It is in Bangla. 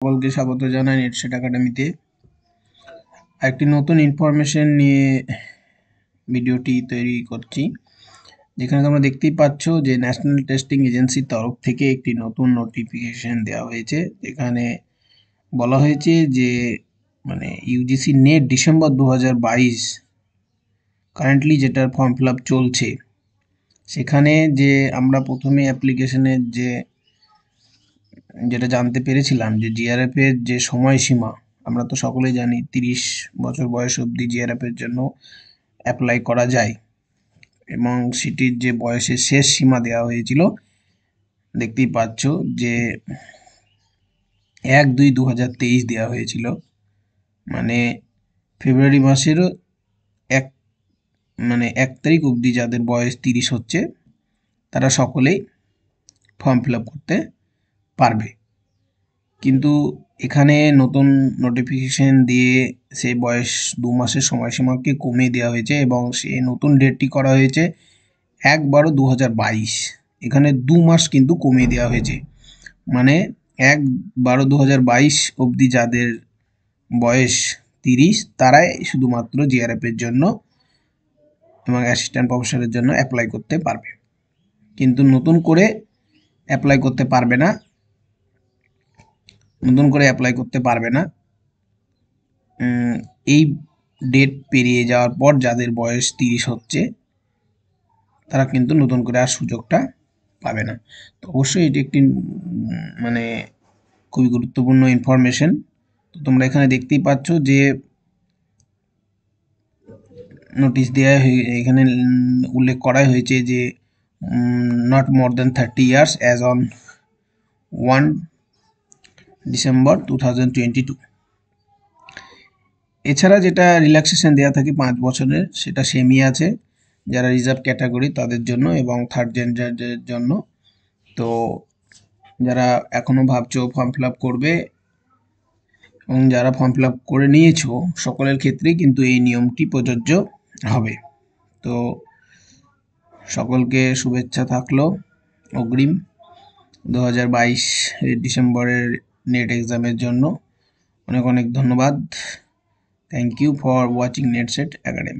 সকলকে স্বাগত জানাই নেটসেট একাডেমিতে। একটি নতুন ইনফরমেশন নিয়ে ভিডিওটি তৈরি করছি, যেখানে তোমরা দেখতেই পাচ্ছ যে ন্যাশনাল টেস্টিং এজেন্সির তরফ থেকে একটি নতুন নোটিফিকেশন দেওয়া হয়েছে। এখানে বলা হয়েছে যে ইউজিসি নেট ডিসেম্বর 2022 কারেন্টলি যেটার ফর্ম ফিল আপ চলছে, সেখানে যে আমরা প্রথমে অ্যাপ্লিকেশনের যেটা জানতে পেরেছিলাম যে জিআরএফ এর যে সময়সীমা, আমরা তো সকলেই জানি 30 বছর বয়স অবধি জিআরএফ এর জন্য অ্যাপ্লাই করা যায়, এবং সেটির যে বয়সের শেষ সীমা দেওয়া হয়েছিল দেখতেই পাচ্ছ যে 1/2/2023 দেওয়া হয়েছিল। মানে ফেব্রুয়ারি মাসেরও 1 তারিখ অবধি যাদের বয়স 30 হচ্ছে তারা সকলেই ফর্ম ফিল আপ করতে পারবে। কিন্তু এখানে নতুন নোটিফিকেশন দিয়ে সেই বয়স 2 মাসের সময়সীমাকে কমিয়ে দেওয়া হয়েছে, এবং সেই নতুন ডেটটি করা হয়েছে 1/12/2022। এখানে 2 মাস কিন্তু কমিয়ে দেওয়া হয়েছে, মানে 1/12/2022 অবধি যাদের বয়স 30 তারাই শুধুমাত্র জিআরএফ এর জন্য এবং অ্যাসিস্ট্যান্ট প্রফেসরের জন্য অ্যাপ্লাই করতে পারবে, কিন্তু নতুন করে অ্যাপ্লাই করতে পারবে না। এই ডেট পেরিয়ে যাওয়ার পর যাদের বয়স 30 হচ্ছে তারা কিন্তু নতুন করে আর সুযোগটা পাবে না। তো অবশ্যই এটি একটি খুবই গুরুত্বপূর্ণ ইনফরমেশন। তো তোমরা এখানে দেখতেই পাচ্ছ যে নোটিশ দেওয়া এখানে উল্লেখ করা হয়েছে যে not more than 30 years as on 1 December 2022। এছাড়া যেটা রিল্যাক্সেশন দেওয়া থাকে 5 বছরের, সেটা সেমই আছে যারা রিজার্ভ ক্যাটাগরি তাদের জন্য এবং থার্ড জেন্ডারদের জন্য। তো যারা এখনো ভাবছো ফর্ম ফিল আপ করবে এবং যারা ফর্ম ফিল আপ করে নিয়েছো, সকলের ক্ষেত্রেই কিন্তু এই নিয়মটি প্রযোজ্য হবে। তো সকলকে শুভেচ্ছা থাকলো অগ্রিম 2022 ডিসেম্বরের নেট এক্সামের জন্য। অনেক অনেক ধন্যবাদ। Thank you for watching Netset academy.